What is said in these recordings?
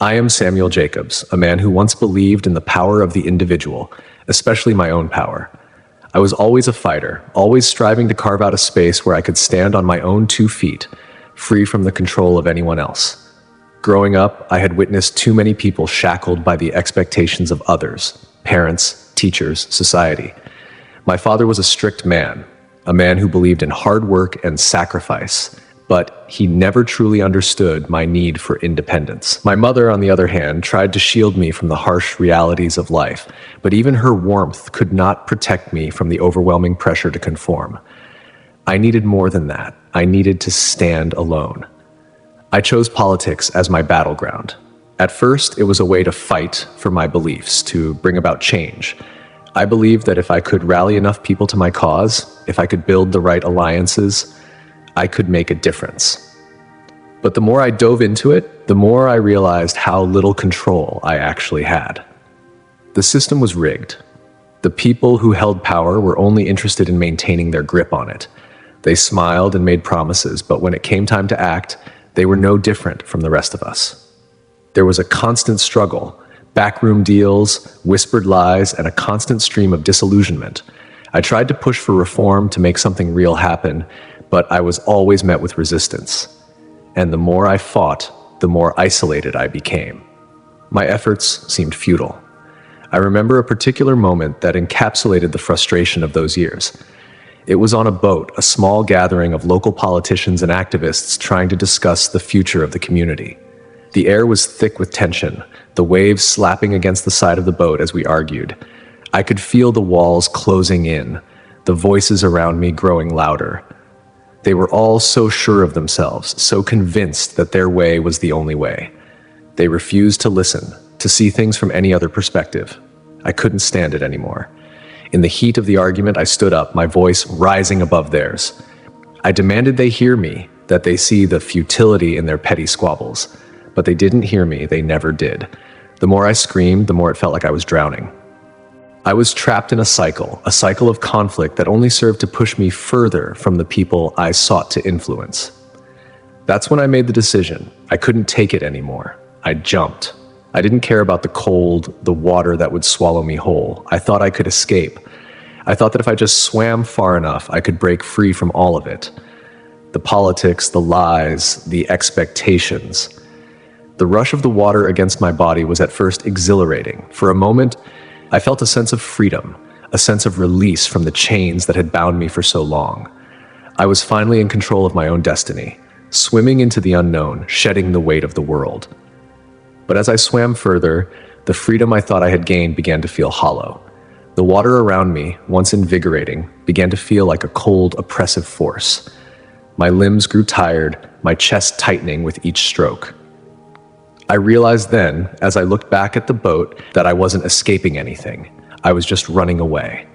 I am Samuel Jacobs, a man who once believed in the power of the individual, especially my own power. I was always a fighter, always striving to carve out a space where I could stand on my own 2 feet, free from the control of anyone else. Growing up, I had witnessed too many people shackled by the expectations of others, parents, teachers, society. My father was a strict man, a man who believed in hard work and sacrifice, but he never truly understood my need for independence. My mother, on the other hand, tried to shield me from the harsh realities of life, but even her warmth could not protect me from the overwhelming pressure to conform. I needed more than that. I needed to stand alone. I chose politics as my battleground. At first, it was a way to fight for my beliefs, to bring about change. I believed that if I could rally enough people to my cause, if I could build the right alliances, I could make a difference. But the more I dove into it, the more I realized how little control I actually had. The system was rigged. The people who held power were only interested in maintaining their grip on it. They smiled and made promises, but when it came time to act, they were no different from the rest of us. There was a constant struggle, backroom deals, whispered lies, and a constant stream of disillusionment. I tried to push for reform to make something real happen, but I was always met with resistance. And the more I fought, the more isolated I became. My efforts seemed futile. I remember a particular moment that encapsulated the frustration of those years. It was on a boat, a small gathering of local politicians and activists trying to discuss the future of the community. The air was thick with tension, the waves slapping against the side of the boat as we argued. I could feel the walls closing in, the voices around me growing louder. They were all so sure of themselves, so convinced that their way was the only way. They refused to listen, to see things from any other perspective. I couldn't stand it anymore. In the heat of the argument, I stood up, my voice rising above theirs. I demanded they hear me, that they see the futility in their petty squabbles. But they didn't hear me, they never did. The more I screamed, the more it felt like I was drowning. I was trapped in a cycle of conflict that only served to push me further from the people I sought to influence. That's when I made the decision. I couldn't take it anymore. I jumped. I didn't care about the cold, the water that would swallow me whole. I thought I could escape. I thought that if I just swam far enough, I could break free from all of it. The politics, the lies, the expectations. The rush of the water against my body was at first exhilarating. For a moment, I felt a sense of freedom, a sense of release from the chains that had bound me for so long. I was finally in control of my own destiny, swimming into the unknown, shedding the weight of the world. But as I swam further, the freedom I thought I had gained began to feel hollow. The water around me, once invigorating, began to feel like a cold, oppressive force. My limbs grew tired, my chest tightening with each stroke. I realized then, as I looked back at the boat, that I wasn't escaping anything. I was just running away.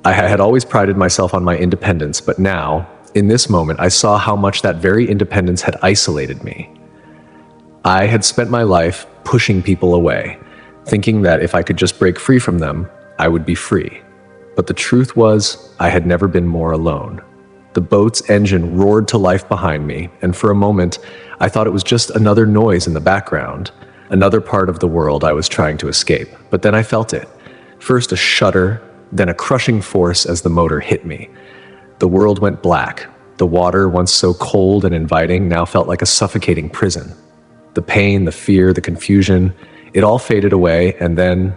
I had always prided myself on my independence, but now, in this moment, I saw how much that very independence had isolated me. I had spent my life pushing people away, thinking that if I could just break free from them, I would be free. But the truth was, I had never been more alone. The boat's engine roared to life behind me, and for a moment, I thought it was just another noise in the background, another part of the world I was trying to escape. But then I felt it. First a shudder, then a crushing force as the motor hit me. The world went black. The water, once so cold and inviting, now felt like a suffocating prison. The pain, the fear, the confusion, it all faded away, and then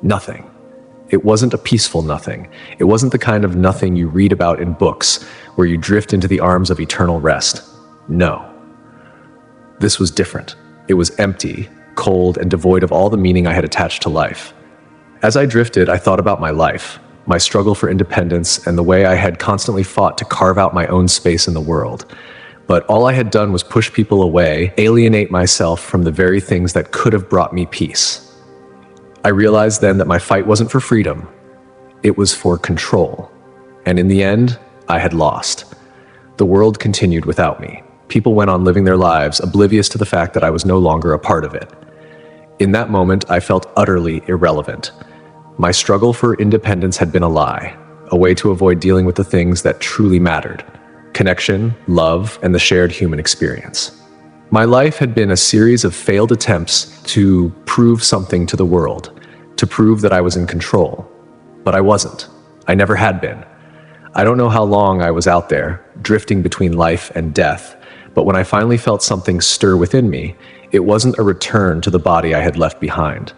nothing. It wasn't a peaceful nothing. It wasn't the kind of nothing you read about in books, where you drift into the arms of eternal rest. No. This was different. It was empty, cold, and devoid of all the meaning I had attached to life. As I drifted, I thought about my life, my struggle for independence, and the way I had constantly fought to carve out my own space in the world. But all I had done was push people away, alienate myself from the very things that could have brought me peace. I realized then that my fight wasn't for freedom, it was for control. And in the end, I had lost. The world continued without me. People went on living their lives, oblivious to the fact that I was no longer a part of it. In that moment, I felt utterly irrelevant. My struggle for independence had been a lie, a way to avoid dealing with the things that truly mattered: connection, love, and the shared human experience. My life had been a series of failed attempts to prove something to the world, to prove that I was in control. But I wasn't. I never had been. I don't know how long I was out there, drifting between life and death, but when I finally felt something stir within me, it wasn't a return to the body I had left behind.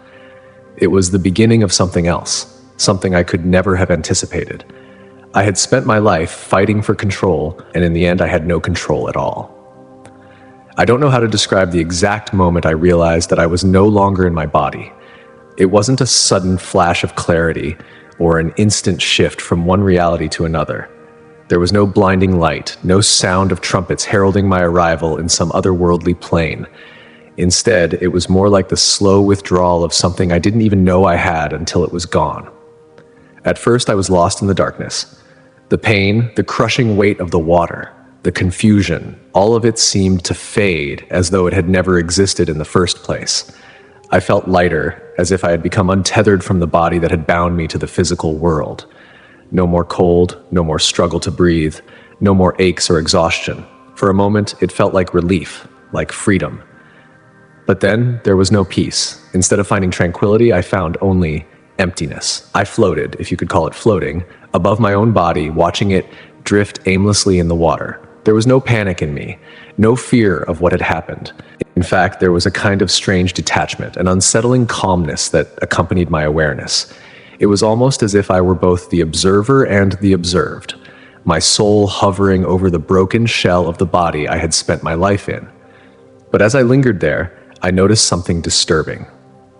It was the beginning of something else, something I could never have anticipated. I had spent my life fighting for control, and in the end I had no control at all. I don't know how to describe the exact moment I realized that I was no longer in my body. It wasn't a sudden flash of clarity or an instant shift from one reality to another. There was no blinding light, no sound of trumpets heralding my arrival in some otherworldly plane. Instead, it was more like the slow withdrawal of something I didn't even know I had until it was gone. At first, I was lost in the darkness. The pain, the crushing weight of the water, the confusion, all of it seemed to fade as though it had never existed in the first place. I felt lighter, as if I had become untethered from the body that had bound me to the physical world. No more cold, no more struggle to breathe, no more aches or exhaustion. For a moment, it felt like relief, like freedom. But then there was no peace. Instead of finding tranquility, I found only emptiness. I floated, if you could call it floating, above my own body, watching it drift aimlessly in the water. There was no panic in me, no fear of what had happened. In fact, there was a kind of strange detachment, an unsettling calmness that accompanied my awareness. It was almost as if I were both the observer and the observed, my soul hovering over the broken shell of the body I had spent my life in. But as I lingered there, I noticed something disturbing.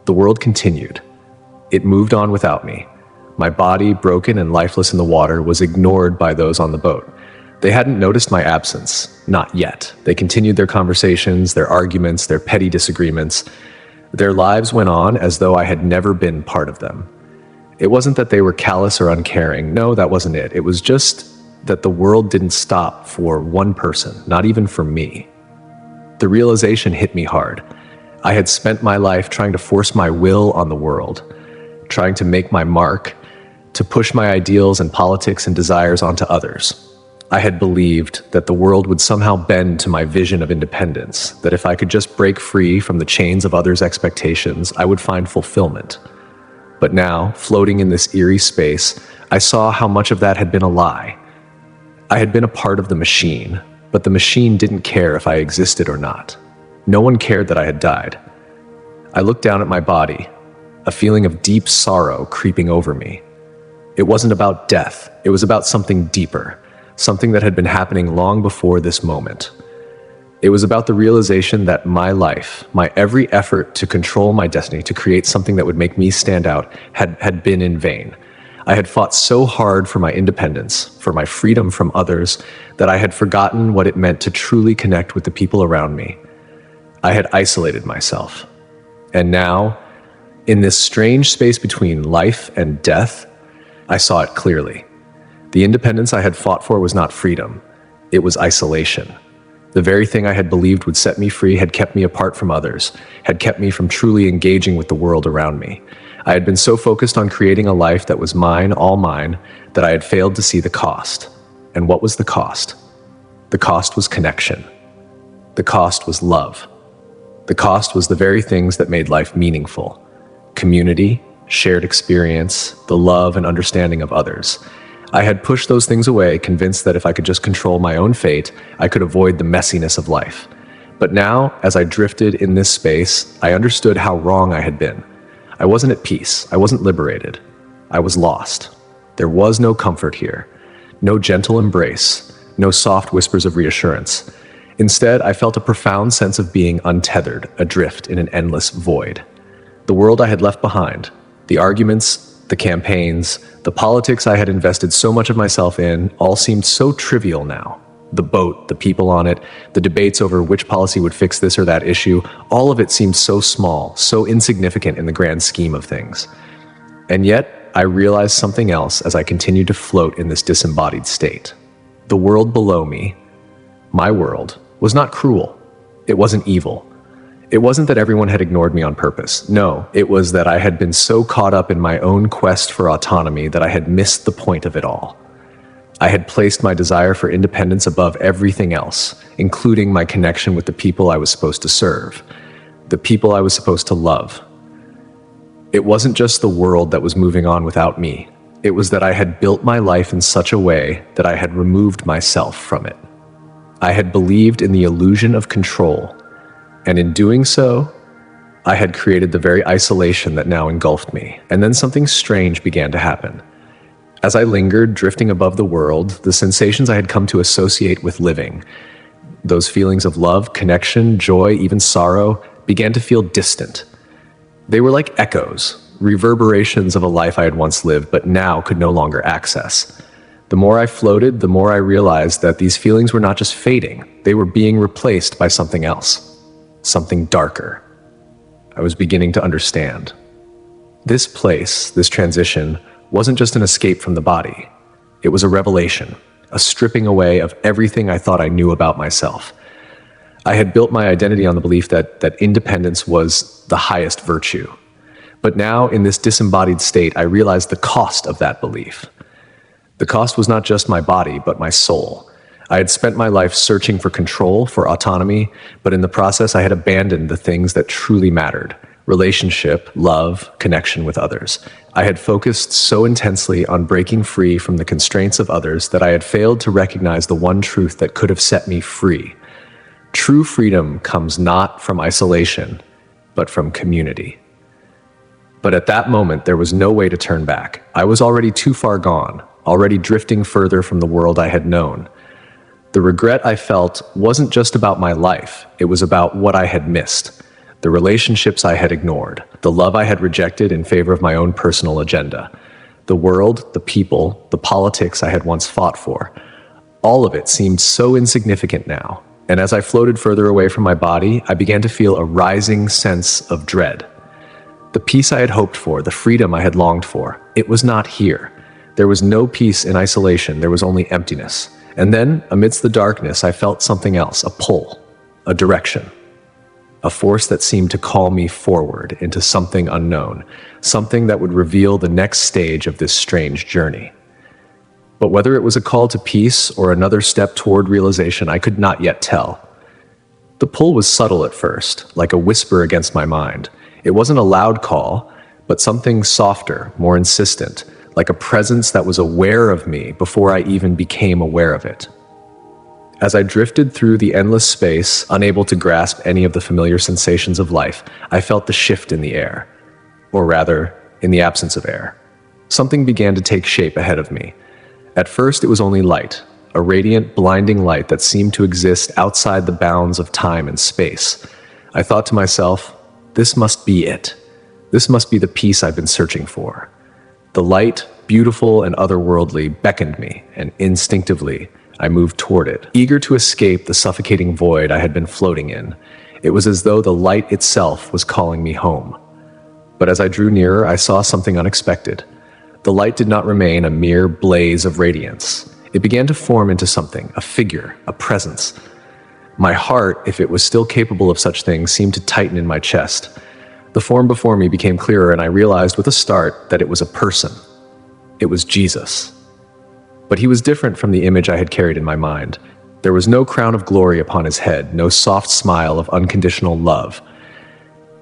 The world continued. It moved on without me. My body, broken and lifeless in the water, was ignored by those on the boat. They hadn't noticed my absence, not yet. They continued their conversations, their arguments, their petty disagreements. Their lives went on as though I had never been part of them. It wasn't that they were callous or uncaring. No, that wasn't it. It was just that the world didn't stop for one person, not even for me. The realization hit me hard. I had spent my life trying to force my will on the world, trying to make my mark, to push my ideals and politics and desires onto others. I had believed that the world would somehow bend to my vision of independence, that if I could just break free from the chains of others' expectations, I would find fulfillment. But now, floating in this eerie space, I saw how much of that had been a lie. I had been a part of the machine, but the machine didn't care if I existed or not. No one cared that I had died. I looked down at my body, a feeling of deep sorrow creeping over me. It wasn't about death, it was about something deeper. Something that had been happening long before this moment. It was about the realization that my life, my every effort to control my destiny, to create something that would make me stand out, had been in vain. I had fought so hard for my independence, for my freedom from others, that I had forgotten what it meant to truly connect with the people around me. I had isolated myself. And now, in this strange space between life and death, I saw it clearly. The independence I had fought for was not freedom. It was isolation. The very thing I had believed would set me free had kept me apart from others, had kept me from truly engaging with the world around me. I had been so focused on creating a life that was mine, all mine, that I had failed to see the cost. And what was the cost? The cost was connection. The cost was love. The cost was the very things that made life meaningful. Community, shared experience, the love and understanding of others. I had pushed those things away, convinced that if I could just control my own fate, I could avoid the messiness of life. But now, as I drifted in this space, I understood how wrong I had been. I wasn't at peace. I wasn't liberated. I was lost. There was no comfort here. No gentle embrace. No soft whispers of reassurance. Instead, I felt a profound sense of being untethered, adrift in an endless void. The world I had left behind, the arguments, the campaigns, the politics I had invested so much of myself in, all seemed so trivial now. The boat, the people on it, the debates over which policy would fix this or that issue, all of it seemed so small, so insignificant in the grand scheme of things. And yet, I realized something else as I continued to float in this disembodied state. The world below me, my world, was not cruel. It wasn't evil. It wasn't that everyone had ignored me on purpose. No, it was that I had been so caught up in my own quest for autonomy that I had missed the point of it all. I had placed my desire for independence above everything else, including my connection with the people I was supposed to serve, the people I was supposed to love. It wasn't just the world that was moving on without me. It was that I had built my life in such a way that I had removed myself from it. I had believed in the illusion of control, and in doing so, I had created the very isolation that now engulfed me. And then something strange began to happen. As I lingered, drifting above the world, the sensations I had come to associate with living, those feelings of love, connection, joy, even sorrow, began to feel distant. They were like echoes, reverberations of a life I had once lived, but now could no longer access. The more I floated, the more I realized that these feelings were not just fading, they were being replaced by something else, something darker. I was beginning to understand. This place, this transition, wasn't just an escape from the body. It was a revelation, a stripping away of everything I thought I knew about myself. I had built my identity on the belief that independence was the highest virtue. But now, in this disembodied state, I realized the cost of that belief. The cost was not just my body, but my soul. I had spent my life searching for control, for autonomy, but in the process I had abandoned the things that truly mattered: relationship, love, connection with others. I had focused so intensely on breaking free from the constraints of others that I had failed to recognize the one truth that could have set me free. True freedom comes not from isolation, but from community. But at that moment, there was no way to turn back. I was already too far gone, already drifting further from the world I had known. The regret I felt wasn't just about my life, it was about what I had missed. The relationships I had ignored, the love I had rejected in favor of my own personal agenda, the world, the people, the politics I had once fought for. All of it seemed so insignificant now, and as I floated further away from my body, I began to feel a rising sense of dread. The peace I had hoped for, the freedom I had longed for, it was not here. There was no peace in isolation, there was only emptiness. And then, amidst the darkness, I felt something else, a pull, a direction. A force that seemed to call me forward into something unknown, something that would reveal the next stage of this strange journey. But whether it was a call to peace or another step toward realization, I could not yet tell. The pull was subtle at first, like a whisper against my mind. It wasn't a loud call, but something softer, more insistent, like a presence that was aware of me before I even became aware of it. As I drifted through the endless space, unable to grasp any of the familiar sensations of life, I felt the shift in the air, or rather, in the absence of air. Something began to take shape ahead of me. At first, it was only light, a radiant, blinding light that seemed to exist outside the bounds of time and space. I thought to myself, this must be it. This must be the peace I've been searching for. The light, beautiful and otherworldly, beckoned me, and instinctively, I moved toward it, eager to escape the suffocating void I had been floating in. It was as though the light itself was calling me home. But as I drew nearer, I saw something unexpected. The light did not remain a mere blaze of radiance. It began to form into something, a figure, a presence. My heart, if it was still capable of such things, seemed to tighten in my chest. The form before me became clearer, and I realized with a start that it was a person. It was Jesus. But he was different from the image I had carried in my mind. There was no crown of glory upon his head, no soft smile of unconditional love.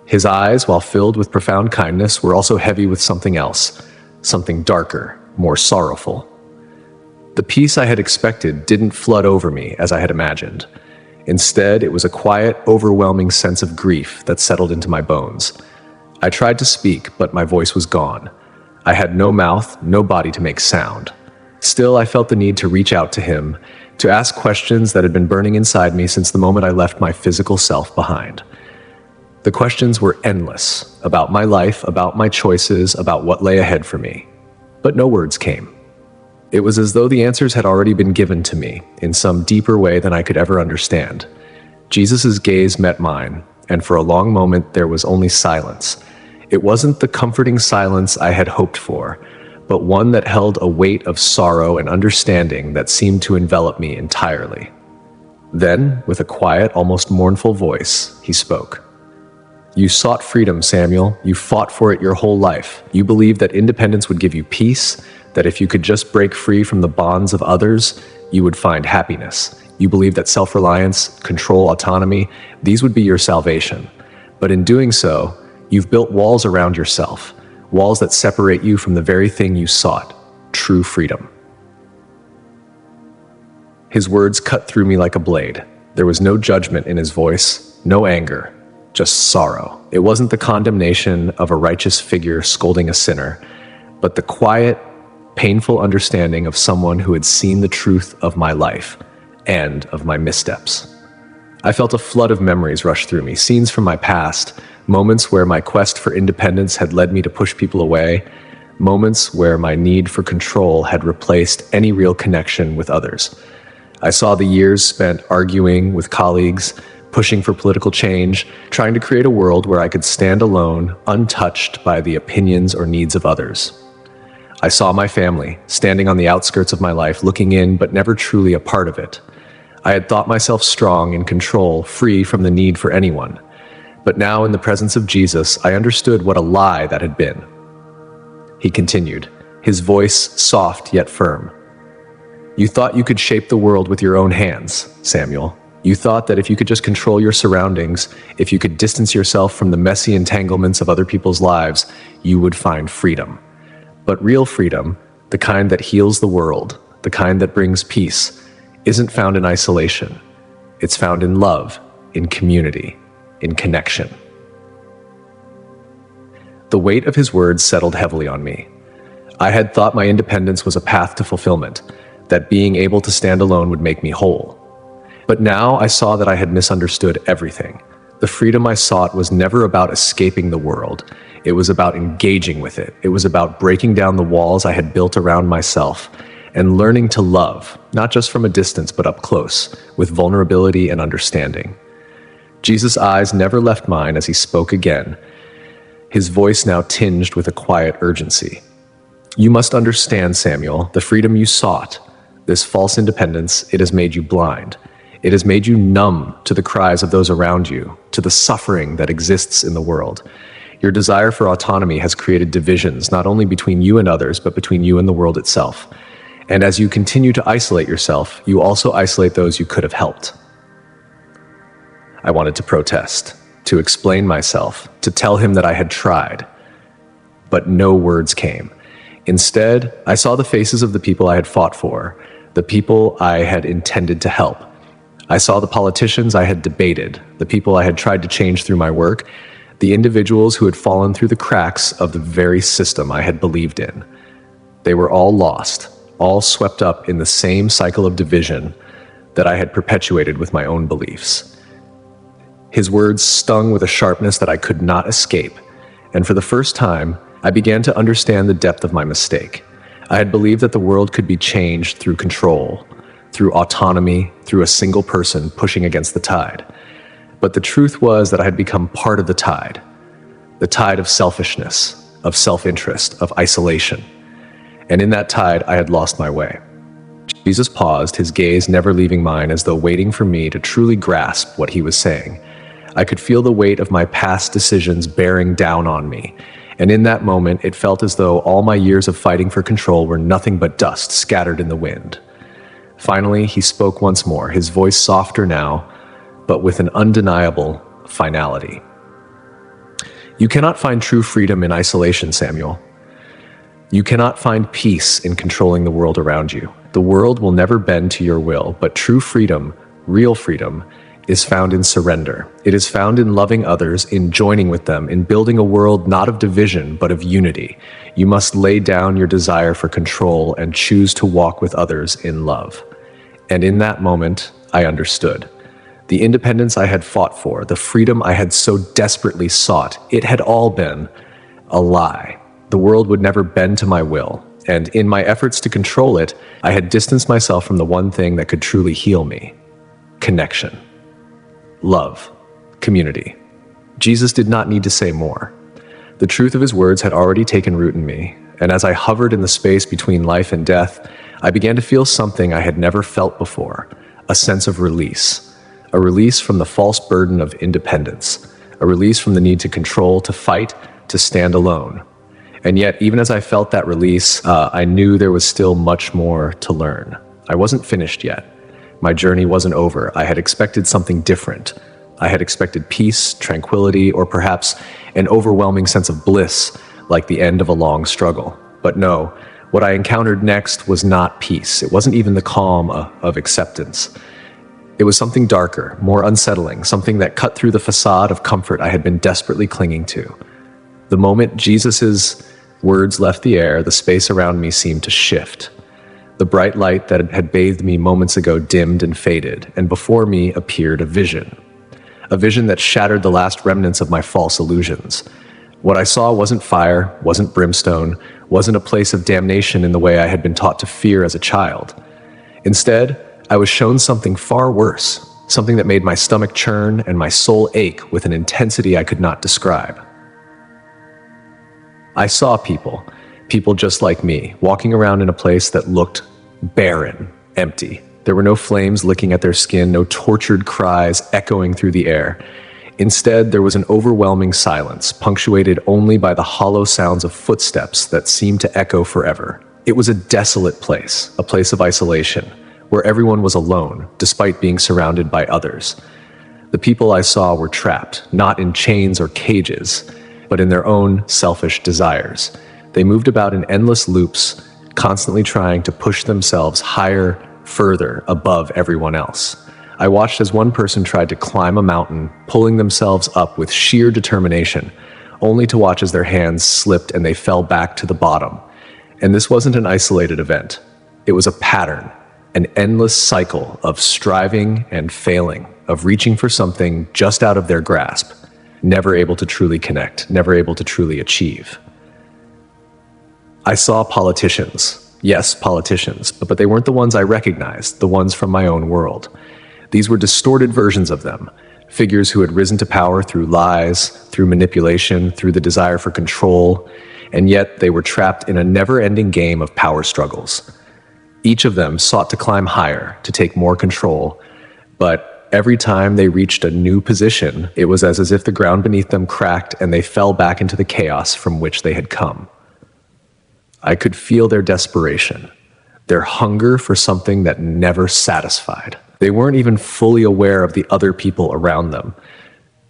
His eyes, while filled with profound kindness, were also heavy with something else, something darker, more sorrowful. The peace I had expected didn't flood over me as I had imagined. Instead, it was a quiet, overwhelming sense of grief that settled into my bones. I tried to speak, but my voice was gone. I had no mouth, no body to make sound. Still, I felt the need to reach out to him, to ask questions that had been burning inside me since the moment I left my physical self behind. The questions were endless, about my life, about my choices, about what lay ahead for me. But no words came. It was as though the answers had already been given to me, in some deeper way than I could ever understand. Jesus' gaze met mine, and for a long moment there was only silence. It wasn't the comforting silence I had hoped for, but one that held a weight of sorrow and understanding that seemed to envelop me entirely. Then, with a quiet, almost mournful voice, he spoke. "You sought freedom, Samuel. You fought for it your whole life. You believed that independence would give you peace, that if you could just break free from the bonds of others, you would find happiness. You believed that self-reliance, control, autonomy, these would be your salvation. But in doing so, you've built walls around yourself, walls that separate you from the very thing you sought, true freedom. His words cut through me like a blade. There was no judgment in his voice, no anger, just sorrow. It wasn't the condemnation of a righteous figure scolding a sinner, but the quiet, painful understanding of someone who had seen the truth of my life and of my missteps. I felt a flood of memories rush through me, scenes from my past, moments where my quest for independence had led me to push people away, moments where my need for control had replaced any real connection with others. I saw the years spent arguing with colleagues, pushing for political change, trying to create a world where I could stand alone, untouched by the opinions or needs of others. I saw my family, standing on the outskirts of my life, looking in but never truly a part of it. I had thought myself strong, in control, free from the need for anyone. But now, in the presence of Jesus, I understood what a lie that had been. He continued, his voice soft yet firm. You thought you could shape the world with your own hands, Samuel. You thought that if you could just control your surroundings, if you could distance yourself from the messy entanglements of other people's lives, you would find freedom. But real freedom, the kind that heals the world, the kind that brings peace, isn't found in isolation. It's found in love, in community, in connection. The weight of his words settled heavily on me. I had thought my independence was a path to fulfillment, that being able to stand alone would make me whole. But now I saw that I had misunderstood everything. The freedom I sought was never about escaping the world. It was about engaging with it. It was about breaking down the walls I had built around myself and learning to love, not just from a distance, but up close, with vulnerability and understanding. Jesus' eyes never left mine as he spoke again, his voice now tinged with a quiet urgency. You must understand, Samuel, the freedom you sought, this false independence, it has made you blind. It has made you numb to the cries of those around you, to the suffering that exists in the world. Your desire for autonomy has created divisions, not only between you and others, but between you and the world itself. And as you continue to isolate yourself, you also isolate those you could have helped. I wanted to protest, to explain myself, to tell him that I had tried. But no words came. Instead, I saw the faces of the people I had fought for, the people I had intended to help. I saw the politicians I had debated, the people I had tried to change through my work, the individuals who had fallen through the cracks of the very system I had believed in. They were all lost, all swept up in the same cycle of division that I had perpetuated with my own beliefs. His words stung with a sharpness that I could not escape, and for the first time, I began to understand the depth of my mistake. I had believed that the world could be changed through control, through autonomy, through a single person pushing against the tide. But the truth was that I had become part of the tide of selfishness, of self-interest, of isolation. And in that tide, I had lost my way. Jesus paused, his gaze never leaving mine, as though waiting for me to truly grasp what he was saying. I could feel the weight of my past decisions bearing down on me, and in that moment, it felt as though all my years of fighting for control were nothing but dust scattered in the wind. Finally, he spoke once more, his voice softer now, but with an undeniable finality. You cannot find true freedom in isolation, Samuel. You cannot find peace in controlling the world around you. The world will never bend to your will, but true freedom, real freedom, is found in surrender. It is found in loving others, in joining with them, in building a world not of division, but of unity. You must lay down your desire for control and choose to walk with others in love. And in that moment, I understood. The independence I had fought for, the freedom I had so desperately sought, it had all been a lie. The world would never bend to my will, and in my efforts to control it, I had distanced myself from the one thing that could truly heal me: connection. Love, community. Jesus did not need to say more. The truth of his words had already taken root in me, and as I hovered in the space between life and death, I began to feel something I had never felt before, a sense of release. A release from the false burden of independence, a release from the need to control, to fight, to stand alone. And yet, even as I felt that release, I knew there was still much more to learn. I wasn't finished yet. My journey wasn't over. I had expected something different. I had expected peace, tranquility, or perhaps an overwhelming sense of bliss, like the end of a long struggle. But no, what I encountered next was not peace. It wasn't even the calm of acceptance. It was something darker, more unsettling, something that cut through the facade of comfort I had been desperately clinging to. The moment Jesus's words left the air, the space around me seemed to shift. The bright light that had bathed me moments ago dimmed and faded, and before me appeared a vision that shattered the last remnants of my false illusions. What I saw wasn't fire, wasn't brimstone, wasn't a place of damnation in the way I had been taught to fear as a child. Instead, I was shown something far worse, something that made my stomach churn and my soul ache with an intensity I could not describe. I saw people just like me, walking around in a place that looked barren, empty. There were no flames licking at their skin, no tortured cries echoing through the air. Instead, there was an overwhelming silence, punctuated only by the hollow sounds of footsteps that seemed to echo forever. It was a desolate place, a place of isolation, where everyone was alone, despite being surrounded by others. The people I saw were trapped, not in chains or cages, but in their own selfish desires. They moved about in endless loops, constantly trying to push themselves higher, further, above everyone else. I watched as one person tried to climb a mountain, pulling themselves up with sheer determination, only to watch as their hands slipped and they fell back to the bottom. And this wasn't an isolated event. It was a pattern, an endless cycle of striving and failing, of reaching for something just out of their grasp, never able to truly connect, never able to truly achieve. I saw politicians. Yes, politicians, but they weren't the ones I recognized, the ones from my own world. These were distorted versions of them, figures who had risen to power through lies, through manipulation, through the desire for control, and yet they were trapped in a never-ending game of power struggles. Each of them sought to climb higher, to take more control, but every time they reached a new position, it was as if the ground beneath them cracked and they fell back into the chaos from which they had come. I could feel their desperation, their hunger for something that never satisfied. They weren't even fully aware of the other people around them.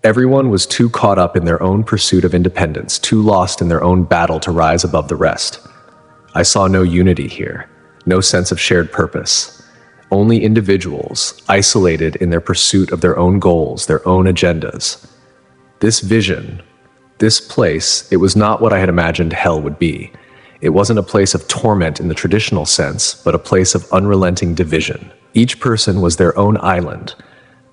Everyone was too caught up in their own pursuit of independence, too lost in their own battle to rise above the rest. I saw no unity here, no sense of shared purpose. Only individuals, isolated in their pursuit of their own goals, their own agendas. This vision, this place, it was not what I had imagined hell would be. It wasn't a place of torment in the traditional sense, but a place of unrelenting division. Each person was their own island,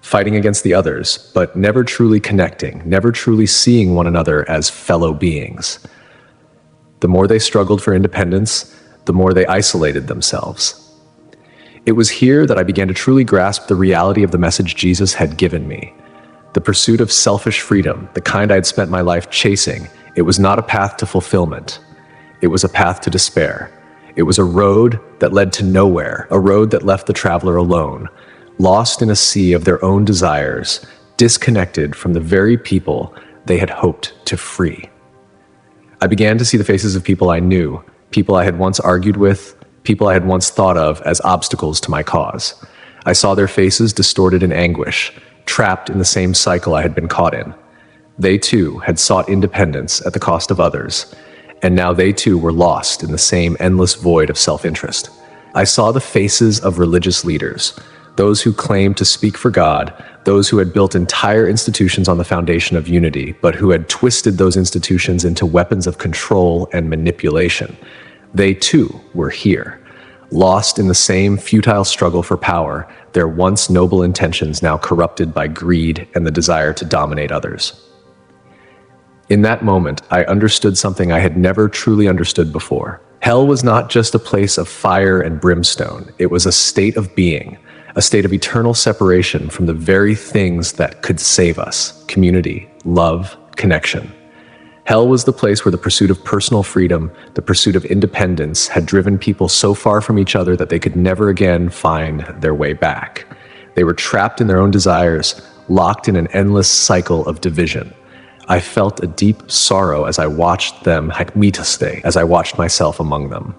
fighting against the others, but never truly connecting, never truly seeing one another as fellow beings. The more they struggled for independence, the more they isolated themselves. It was here that I began to truly grasp the reality of the message Jesus had given me. The pursuit of selfish freedom, the kind I had spent my life chasing, it was not a path to fulfillment. It was a path to despair. It was a road that led to nowhere, a road that left the traveler alone, lost in a sea of their own desires, disconnected from the very people they had hoped to free. I began to see the faces of people I knew, people I had once argued with, people I had once thought of as obstacles to my cause. I saw their faces distorted in anguish, trapped in the same cycle I had been caught in. They too had sought independence at the cost of others, and now they too were lost in the same endless void of self-interest. I saw the faces of religious leaders, those who claimed to speak for God, those who had built entire institutions on the foundation of unity, but who had twisted those institutions into weapons of control and manipulation. They too were here, lost in the same futile struggle for power, their once noble intentions now corrupted by greed and the desire to dominate others. In that moment, I understood something I had never truly understood before. Hell was not just a place of fire and brimstone. It was a state of being, a state of eternal separation from the very things that could save us: community, love, connection. Hell was the place where the pursuit of personal freedom, the pursuit of independence, had driven people so far from each other that they could never again find their way back. They were trapped in their own desires, locked in an endless cycle of division. I felt a deep sorrow as I watched them, as I watched myself among them.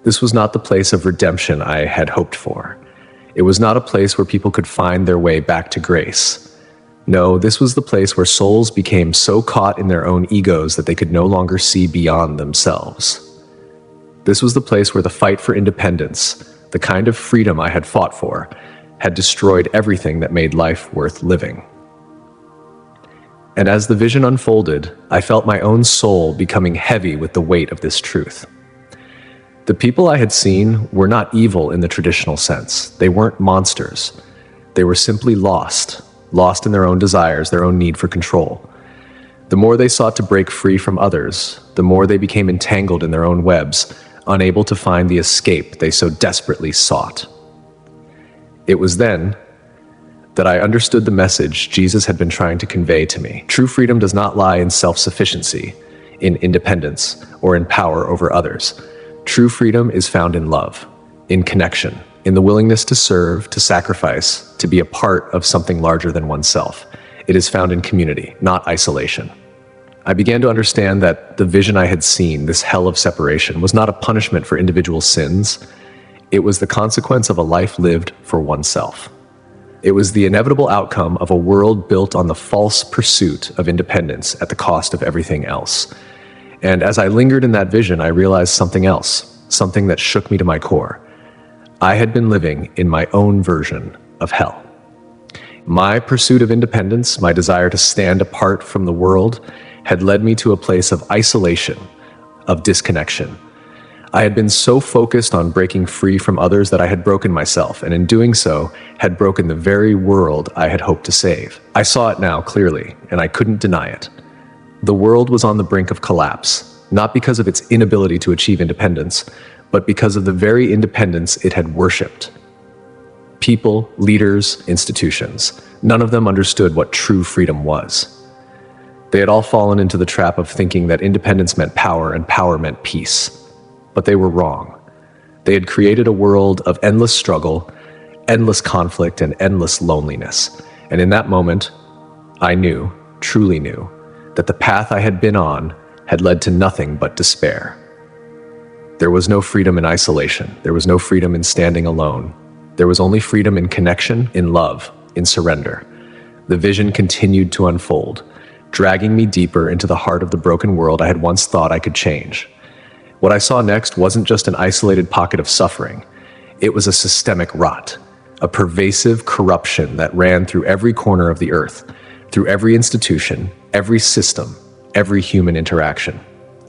This was not the place of redemption I had hoped for. It was not a place where people could find their way back to grace. No, this was the place where souls became so caught in their own egos that they could no longer see beyond themselves. This was the place where the fight for independence, the kind of freedom I had fought for, had destroyed everything that made life worth living. And as the vision unfolded, I felt my own soul becoming heavy with the weight of this truth. The people I had seen were not evil in the traditional sense. They weren't monsters. They were simply lost in their own desires, their own need for control. The more they sought to break free from others, the more they became entangled in their own webs, unable to find the escape they so desperately sought. It was then that I understood the message Jesus had been trying to convey to me. True freedom does not lie in self-sufficiency, in independence, or in power over others. True freedom is found in love, in connection, in the willingness to serve, to sacrifice, to be a part of something larger than oneself. It is found in community, not isolation. I began to understand that the vision I had seen, this hell of separation, was not a punishment for individual sins. It was the consequence of a life lived for oneself. It was the inevitable outcome of a world built on the false pursuit of independence at the cost of everything else. And as I lingered in that vision, I realized something else, something that shook me to my core. I had been living in my own version of hell. My pursuit of independence, my desire to stand apart from the world, had led me to a place of isolation, of disconnection. I had been so focused on breaking free from others that I had broken myself, and in doing so, had broken the very world I had hoped to save. I saw it now clearly, and I couldn't deny it. The world was on the brink of collapse, not because of its inability to achieve independence, but because of the very independence it had worshipped. People, leaders, institutions, none of them understood what true freedom was. They had all fallen into the trap of thinking that independence meant power and power meant peace. But they were wrong. They had created a world of endless struggle, endless conflict, and endless loneliness. And in that moment, I knew, truly knew, that the path I had been on had led to nothing but despair. There was no freedom in isolation. There was no freedom in standing alone. There was only freedom in connection, in love, in surrender. The vision continued to unfold, dragging me deeper into the heart of the broken world I had once thought I could change. What I saw next wasn't just an isolated pocket of suffering. It was a systemic rot, a pervasive corruption that ran through every corner of the earth, through every institution, every system, every human interaction.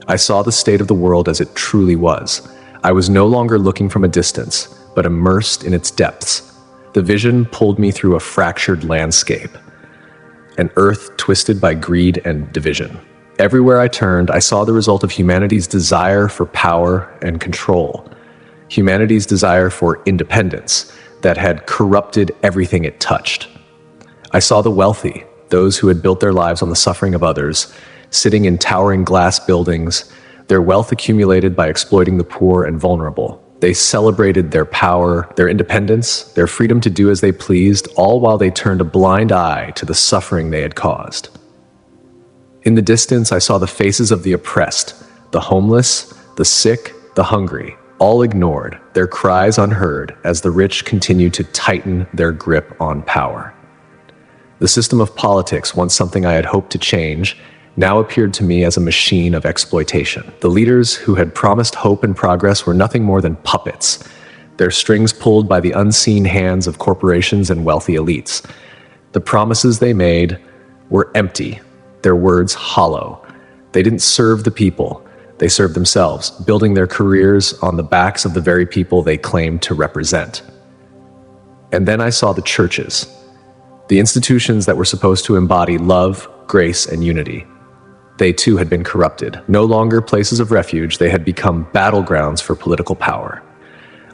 I saw the state of the world as it truly was. I was no longer looking from a distance, but immersed in its depths. The vision pulled me through a fractured landscape, an earth twisted by greed and division. Everywhere I turned, I saw the result of humanity's desire for power and control, humanity's desire for independence that had corrupted everything it touched. I saw the wealthy, those who had built their lives on the suffering of others, sitting in towering glass buildings, their wealth accumulated by exploiting the poor and vulnerable. They celebrated their power, their independence, their freedom to do as they pleased, all while they turned a blind eye to the suffering they had caused. In the distance, I saw the faces of the oppressed, the homeless, the sick, the hungry, all ignored, their cries unheard as the rich continued to tighten their grip on power. The system of politics, once something I had hoped to change, now appeared to me as a machine of exploitation. The leaders who had promised hope and progress were nothing more than puppets, their strings pulled by the unseen hands of corporations and wealthy elites. The promises they made were empty, their words hollow. They didn't serve the people, they served themselves, building their careers on the backs of the very people they claimed to represent. And then I saw the churches, the institutions that were supposed to embody love, grace, and unity. They too had been corrupted. No longer places of refuge, they had become battlegrounds for political power.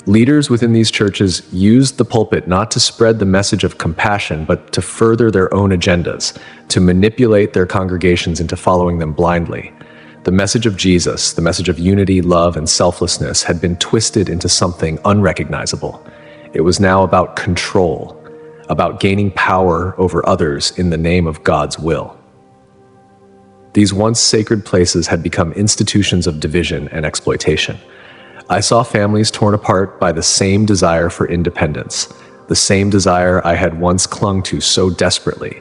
Leaders within these churches used the pulpit not to spread the message of compassion, but to further their own agendas, to manipulate their congregations into following them blindly. The message of Jesus, the message of unity, love, and selflessness had been twisted into something unrecognizable. It was now about control, about gaining power over others in the name of God's will. These once sacred places had become institutions of division and exploitation. I saw families torn apart by the same desire for independence, the same desire I had once clung to so desperately.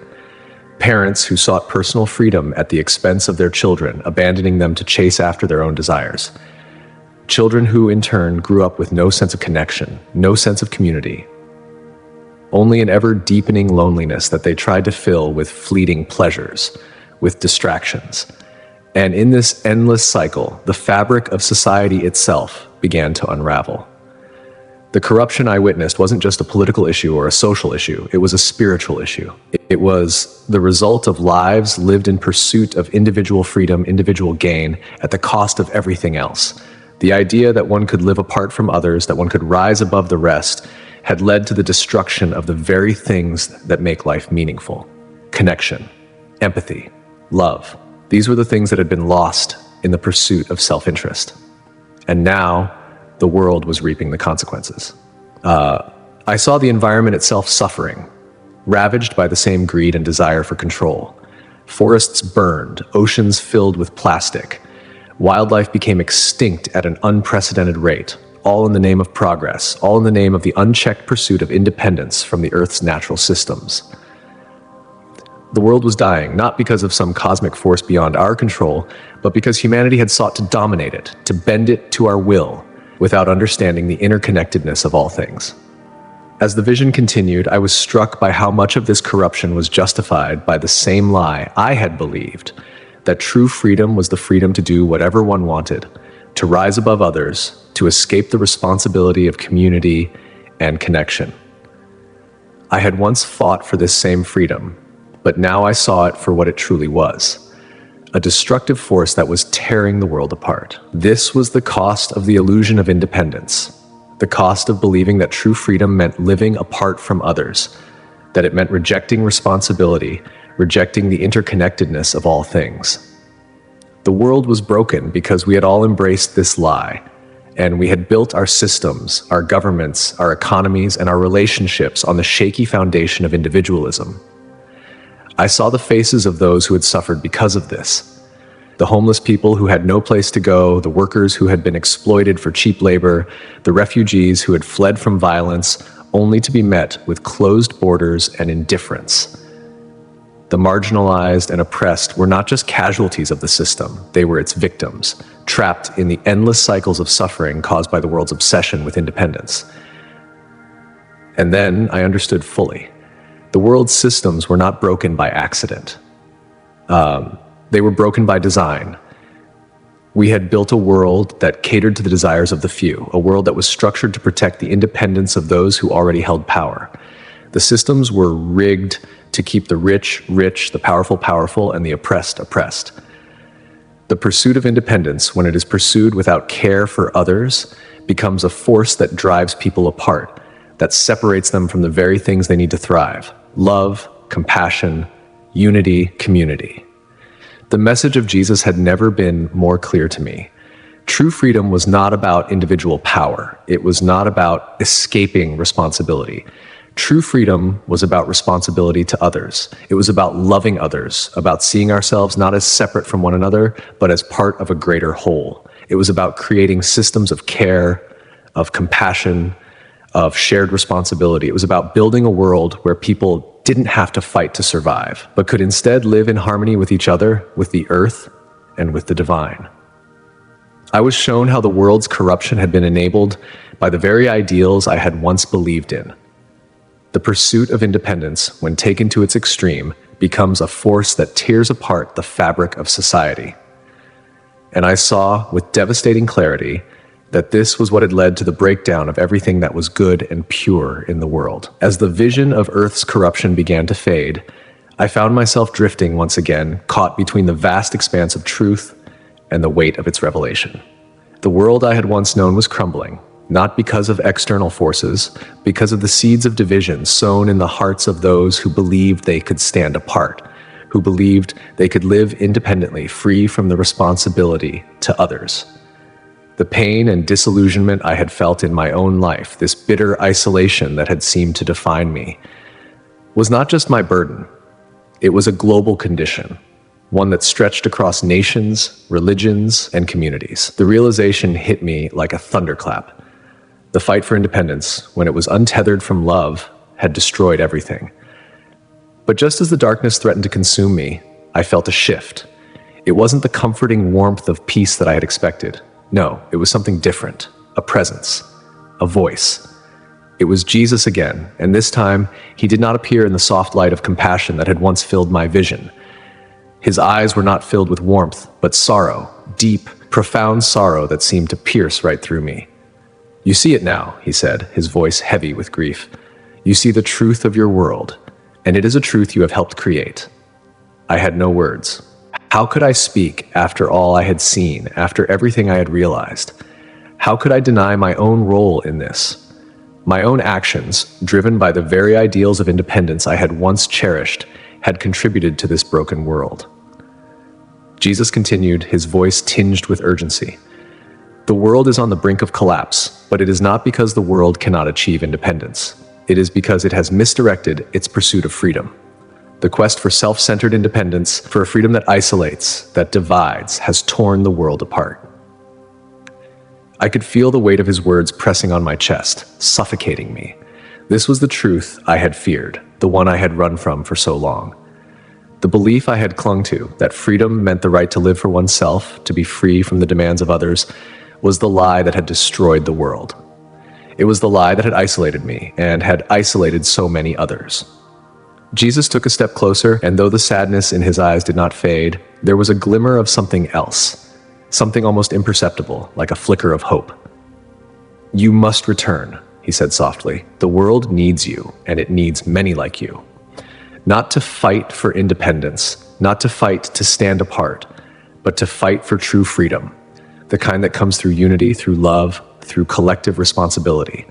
Parents who sought personal freedom at the expense of their children, abandoning them to chase after their own desires. Children who, in turn, grew up with no sense of connection, no sense of community, only an ever-deepening loneliness that they tried to fill with fleeting pleasures, with distractions. And in this endless cycle, the fabric of society itself began to unravel. The corruption I witnessed wasn't just a political issue or a social issue, it was a spiritual issue. It was the result of lives lived in pursuit of individual freedom, individual gain, at the cost of everything else. The idea that one could live apart from others, that one could rise above the rest, had led to the destruction of the very things that make life meaningful. Connection, empathy, love. These were the things that had been lost in the pursuit of self-interest. And now, the world was reaping the consequences. I saw the environment itself suffering, ravaged by the same greed and desire for control. Forests burned, oceans filled with plastic. Wildlife became extinct at an unprecedented rate, all in the name of progress, all in the name of the unchecked pursuit of independence from the Earth's natural systems. The world was dying, not because of some cosmic force beyond our control, but because humanity had sought to dominate it, to bend it to our will, without understanding the interconnectedness of all things. As the vision continued, I was struck by how much of this corruption was justified by the same lie I had believed, that true freedom was the freedom to do whatever one wanted, to rise above others, to escape the responsibility of community and connection. I had once fought for this same freedom, but now I saw it for what it truly was, a destructive force that was tearing the world apart. This was the cost of the illusion of independence, the cost of believing that true freedom meant living apart from others, that it meant rejecting responsibility, rejecting the interconnectedness of all things. The world was broken because we had all embraced this lie, and we had built our systems, our governments, our economies, and our relationships on the shaky foundation of individualism. I saw the faces of those who had suffered because of this. The homeless people who had no place to go, the workers who had been exploited for cheap labor, the refugees who had fled from violence, only to be met with closed borders and indifference. The marginalized and oppressed were not just casualties of the system, they were its victims, trapped in the endless cycles of suffering caused by the world's obsession with independence. And then I understood fully. The world's systems were not broken by accident. They were broken by design. We had built a world that catered to the desires of the few, a world that was structured to protect the independence of those who already held power. The systems were rigged to keep the rich, rich, the powerful, powerful, and the oppressed, oppressed. The pursuit of independence, when it is pursued without care for others, becomes a force that drives people apart, that separates them from the very things they need to thrive: love, compassion, unity, community. The message of Jesus had never been more clear to me. True freedom was not about individual power. It was not about escaping responsibility. True freedom was about responsibility to others. It was about loving others, about seeing ourselves not as separate from one another, but as part of a greater whole. It was about creating systems of care, of compassion, of shared responsibility. It was about building a world where people didn't have to fight to survive, but could instead live in harmony with each other, with the earth, and with the divine. I was shown how the world's corruption had been enabled by the very ideals I had once believed in. The pursuit of independence, when taken to its extreme, becomes a force that tears apart the fabric of society. And I saw, with devastating clarity, that this was what had led to the breakdown of everything that was good and pure in the world. As the vision of Earth's corruption began to fade, I found myself drifting once again, caught between the vast expanse of truth and the weight of its revelation. The world I had once known was crumbling, not because of external forces, because of the seeds of division sown in the hearts of those who believed they could stand apart, who believed they could live independently, free from the responsibility to others. The pain and disillusionment I had felt in my own life, this bitter isolation that had seemed to define me, was not just my burden. It was a global condition, one that stretched across nations, religions, and communities. The realization hit me like a thunderclap. The fight for independence, when it was untethered from love, had destroyed everything. But just as the darkness threatened to consume me, I felt a shift. It wasn't the comforting warmth of peace that I had expected. No, it was something different, a presence, a voice. It was Jesus again, and this time, he did not appear in the soft light of compassion that had once filled my vision. His eyes were not filled with warmth, but sorrow, deep, profound sorrow that seemed to pierce right through me. "You see it now," he said, his voice heavy with grief. "You see the truth of your world, and it is a truth you have helped create." I had no words. How could I speak after all I had seen, after everything I had realized? How could I deny my own role in this? My own actions, driven by the very ideals of independence I had once cherished, had contributed to this broken world. Jesus continued, his voice tinged with urgency. "The world is on the brink of collapse, but it is not because the world cannot achieve independence. It is because it has misdirected its pursuit of freedom. The quest for self-centered independence, for a freedom that isolates, that divides, has torn the world apart." I could feel the weight of his words pressing on my chest, suffocating me. This was the truth I had feared, the one I had run from for so long. The belief I had clung to, that freedom meant the right to live for oneself, to be free from the demands of others, was the lie that had destroyed the world. It was the lie that had isolated me, and had isolated so many others. Jesus took a step closer, and though the sadness in his eyes did not fade, there was a glimmer of something else. Something almost imperceptible, like a flicker of hope. "You must return," he said softly. "The world needs you, and it needs many like you. Not to fight for independence, not to fight to stand apart, but to fight for true freedom, the kind that comes through unity, through love, through collective responsibility.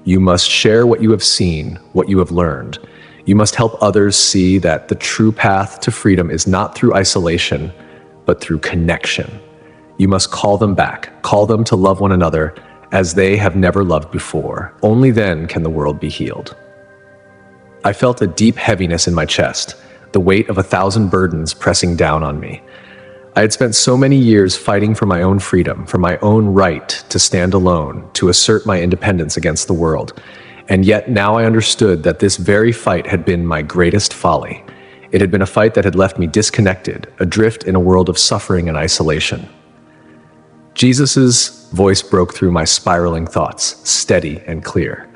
You must share what you have seen, what you have learned. You must help others see that the true path to freedom is not through isolation, but through connection. You must call them back, call them to love one another as they have never loved before. Only then can the world be healed." I felt a deep heaviness in my chest, the weight of 1,000 burdens pressing down on me. I had spent so many years fighting for my own freedom, for my own right to stand alone, to assert my independence against the world. And yet now I understood that this very fight had been my greatest folly. It had been a fight that had left me disconnected, adrift in a world of suffering and isolation. Jesus' voice broke through my spiraling thoughts, steady and clear.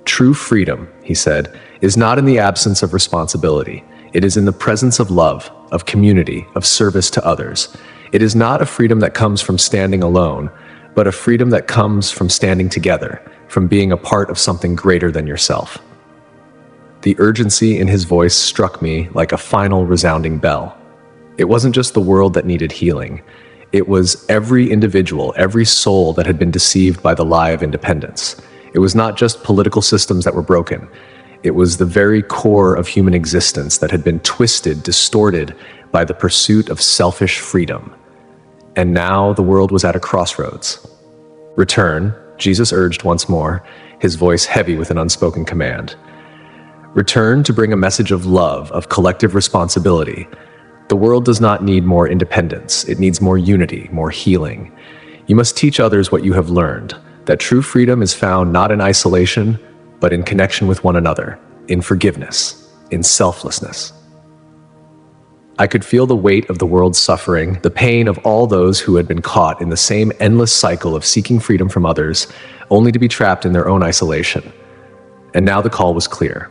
"True freedom," he said, "is not in the absence of responsibility. It is in the presence of love, of community, of service to others. It is not a freedom that comes from standing alone, but a freedom that comes from standing together, from being a part of something greater than yourself." The urgency in his voice struck me like a final resounding bell. It wasn't just the world that needed healing. It was every individual, every soul that had been deceived by the lie of independence. It was not just political systems that were broken. It was the very core of human existence that had been twisted, distorted by the pursuit of selfish freedom. And now the world was at a crossroads. "Return," Jesus urged once more, his voice heavy with an unspoken command. "Return to bring a message of love, of collective responsibility. The world does not need more independence. It needs more unity, more healing. You must teach others what you have learned, that true freedom is found not in isolation, but in connection with one another, in forgiveness, in selflessness." I could feel the weight of the world's suffering, the pain of all those who had been caught in the same endless cycle of seeking freedom from others, only to be trapped in their own isolation. And now the call was clear.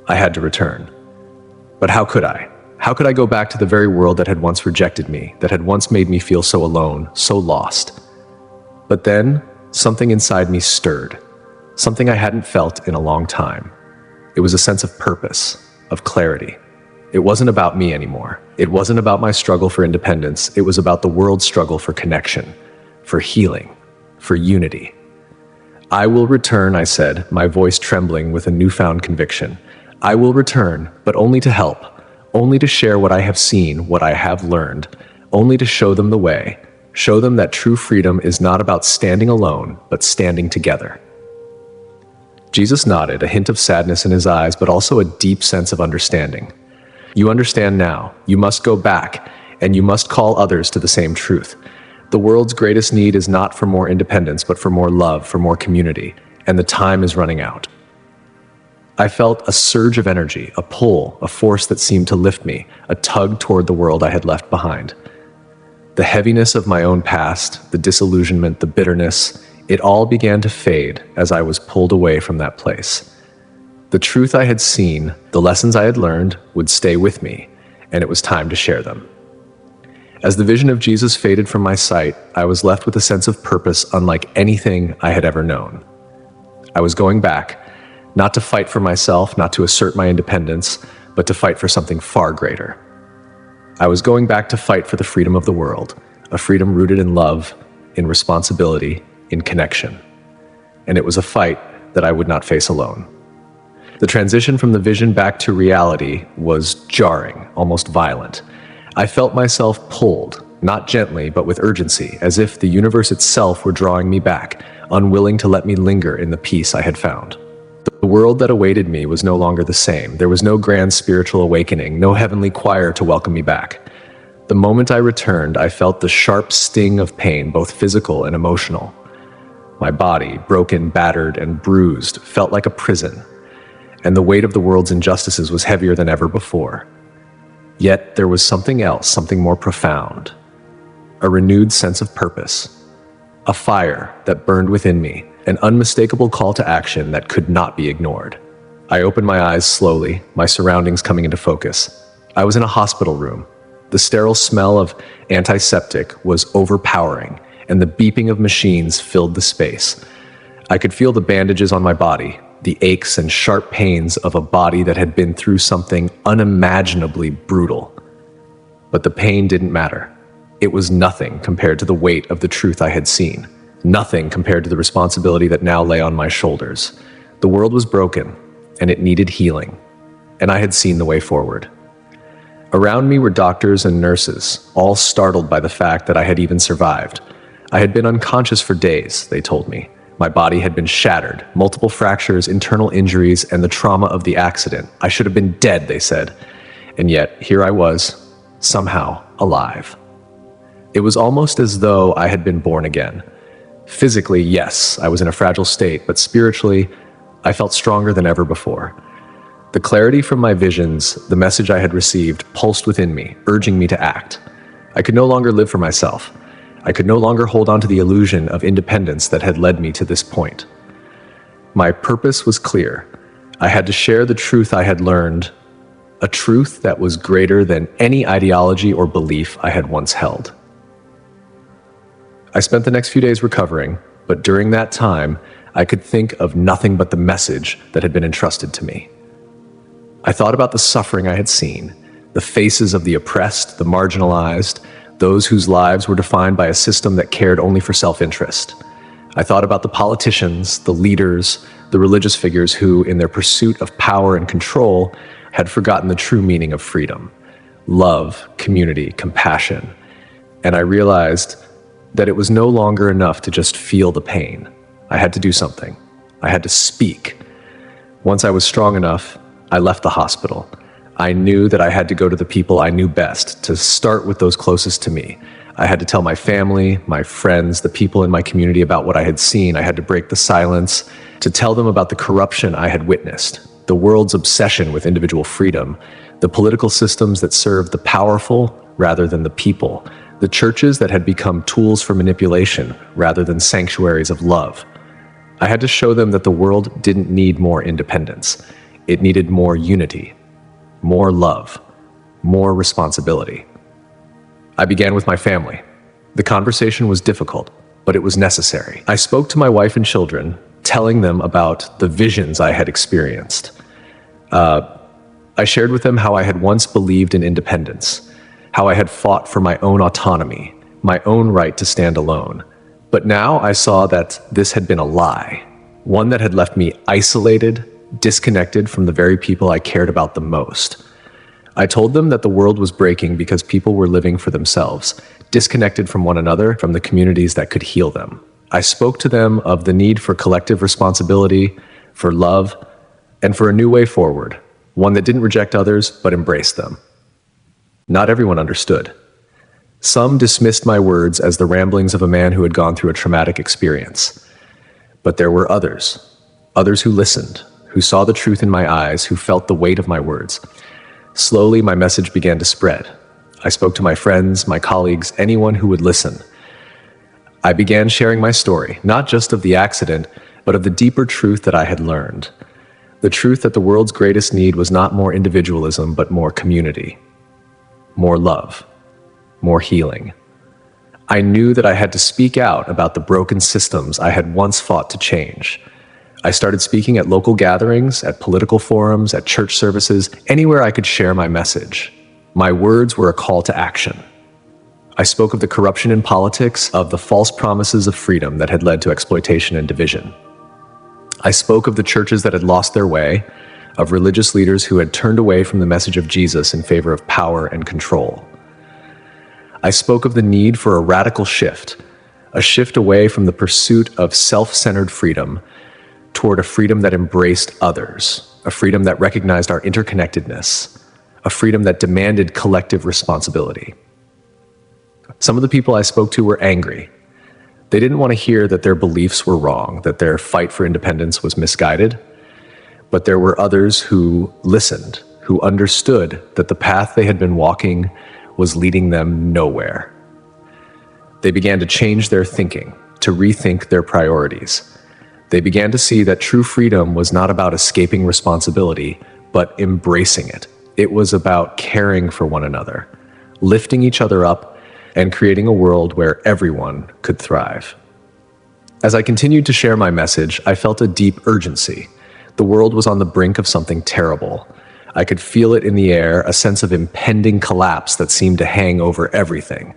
I had to return. But how could I? How could I go back to the very world that had once rejected me, that had once made me feel so alone, so lost? But then, something inside me stirred, something I hadn't felt in a long time. It was a sense of purpose, of clarity. It wasn't about me anymore. It wasn't about my struggle for independence. It was about the world's struggle for connection, for healing, for unity. "I will return," I said, my voice trembling with a newfound conviction. "I will return, but only to help. Only to share what I have seen, what I have learned, only to show them the way, show them that true freedom is not about standing alone, but standing together." Jesus nodded, a hint of sadness in his eyes, but also a deep sense of understanding. You understand now. You must go back, and you must call others to the same truth. The world's greatest need is not for more independence, but for more love, for more community, and the time is running out. I felt a surge of energy, a pull, a force that seemed to lift me, a tug toward the world I had left behind. The heaviness of my own past, the disillusionment, the bitterness, it all began to fade as I was pulled away from that place. The truth I had seen, the lessons I had learned, would stay with me, and it was time to share them. As the vision of Jesus faded from my sight, I was left with a sense of purpose unlike anything I had ever known. I was going back, not to fight for myself, not to assert my independence, but to fight for something far greater. I was going back to fight for the freedom of the world, a freedom rooted in love, in responsibility, in connection. And it was a fight that I would not face alone. The transition from the vision back to reality was jarring, almost violent. I felt myself pulled, not gently, but with urgency, as if the universe itself were drawing me back, unwilling to let me linger in the peace I had found. The world that awaited me was no longer the same. There was no grand spiritual awakening, no heavenly choir to welcome me back. The moment I returned, I felt the sharp sting of pain, both physical and emotional. My body, broken, battered, and bruised, felt like a prison, and the weight of the world's injustices was heavier than ever before. Yet there was something else, something more profound, a renewed sense of purpose, a fire that burned within me, an unmistakable call to action that could not be ignored. I opened my eyes slowly, my surroundings coming into focus. I was in a hospital room. The sterile smell of antiseptic was overpowering, and the beeping of machines filled the space. I could feel the bandages on my body, the aches and sharp pains of a body that had been through something unimaginably brutal. But the pain didn't matter. It was nothing compared to the weight of the truth I had seen. Nothing compared to the responsibility that now lay on my shoulders. The world was broken, and it needed healing, and I had seen the way forward. Around me were doctors and nurses, all startled by the fact that I had even survived. I had been unconscious for days, they told me. My body had been shattered, multiple fractures, internal injuries, and the trauma of the accident. I should have been dead, they said. And yet, here I was, somehow alive. It was almost as though I had been born again. Physically, yes, I was in a fragile state, but spiritually, I felt stronger than ever before. The clarity from my visions, the message I had received, pulsed within me, urging me to act. I could no longer live for myself. I could no longer hold on to the illusion of independence that had led me to this point. My purpose was clear. I had to share the truth I had learned, a truth that was greater than any ideology or belief I had once held. I spent the next few days recovering, but during that time, I could think of nothing but the message that had been entrusted to me. I thought about the suffering I had seen, the faces of the oppressed, the marginalized, those whose lives were defined by a system that cared only for self-interest. I thought about the politicians, the leaders, the religious figures who, in their pursuit of power and control, had forgotten the true meaning of freedom, love, community, compassion. And I realized that it was no longer enough to just feel the pain. I had to do something. I had to speak. Once I was strong enough, I left the hospital. I knew that I had to go to the people I knew best, to start with those closest to me. I had to tell my family, my friends, the people in my community about what I had seen. I had to break the silence, to tell them about the corruption I had witnessed, the world's obsession with individual freedom, the political systems that served the powerful rather than the people, the churches that had become tools for manipulation rather than sanctuaries of love. I had to show them that the world didn't need more independence. It needed more unity, more love, more responsibility. I began with my family. The conversation was difficult, but it was necessary. I spoke to my wife and children, telling them about the visions I had experienced. I shared with them how I had once believed in independence, how I had fought for my own autonomy, my own right to stand alone. But now I saw that this had been a lie, one that had left me isolated, disconnected from the very people I cared about the most. I told them that the world was breaking because people were living for themselves, disconnected from one another, from the communities that could heal them. I spoke to them of the need for collective responsibility, for love, and for a new way forward, one that didn't reject others but embraced them. Not everyone understood. Some dismissed my words as the ramblings of a man who had gone through a traumatic experience. But there were others who listened, who saw the truth in my eyes, who felt the weight of my words. Slowly, my message began to spread. I spoke to my friends, my colleagues, anyone who would listen. I began sharing my story, not just of the accident, but of the deeper truth that I had learned. The truth that the world's greatest need was not more individualism, but more community, more love, more healing. I knew that I had to speak out about the broken systems I had once fought to change. I started speaking at local gatherings, at political forums, at church services, anywhere I could share my message. My words were a call to action. I spoke of the corruption in politics, of the false promises of freedom that had led to exploitation and division. I spoke of the churches that had lost their way, of religious leaders who had turned away from the message of Jesus in favor of power and control. I spoke of the need for a radical shift, a shift away from the pursuit of self-centered freedom toward a freedom that embraced others, a freedom that recognized our interconnectedness, a freedom that demanded collective responsibility. Some of the people I spoke to were angry. They didn't want to hear that their beliefs were wrong, that their fight for independence was misguided. But there were others who listened, who understood that the path they had been walking was leading them nowhere. They began to change their thinking, to rethink their priorities. They began to see that true freedom was not about escaping responsibility, but embracing it. It was about caring for one another, lifting each other up, and creating a world where everyone could thrive. As I continued to share my message, I felt a deep urgency. The world was on the brink of something terrible. I could feel it in the air, a sense of impending collapse that seemed to hang over everything.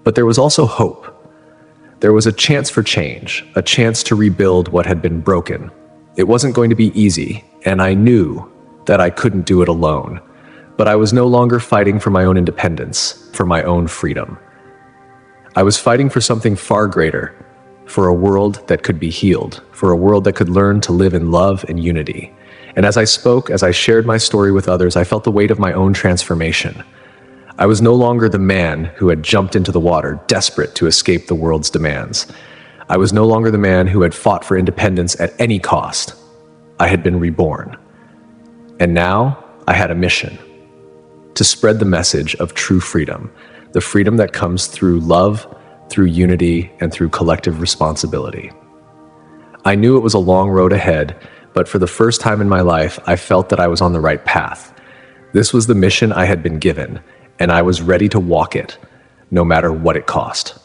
But there was also hope. There was a chance for change, a chance to rebuild what had been broken. It wasn't going to be easy, and I knew that I couldn't do it alone. But I was no longer fighting for my own independence, for my own freedom. I was fighting for something far greater, for a world that could be healed, for a world that could learn to live in love and unity. And as I spoke, as I shared my story with others, I felt the weight of my own transformation. I was no longer the man who had jumped into the water, desperate to escape the world's demands. I was no longer the man who had fought for independence at any cost. I had been reborn. And now I had a mission: to spread the message of true freedom, the freedom that comes through love, through unity, and through collective responsibility. I knew it was a long road ahead, but for the first time in my life, I felt that I was on the right path. This was the mission I had been given, and I was ready to walk it, no matter what it cost.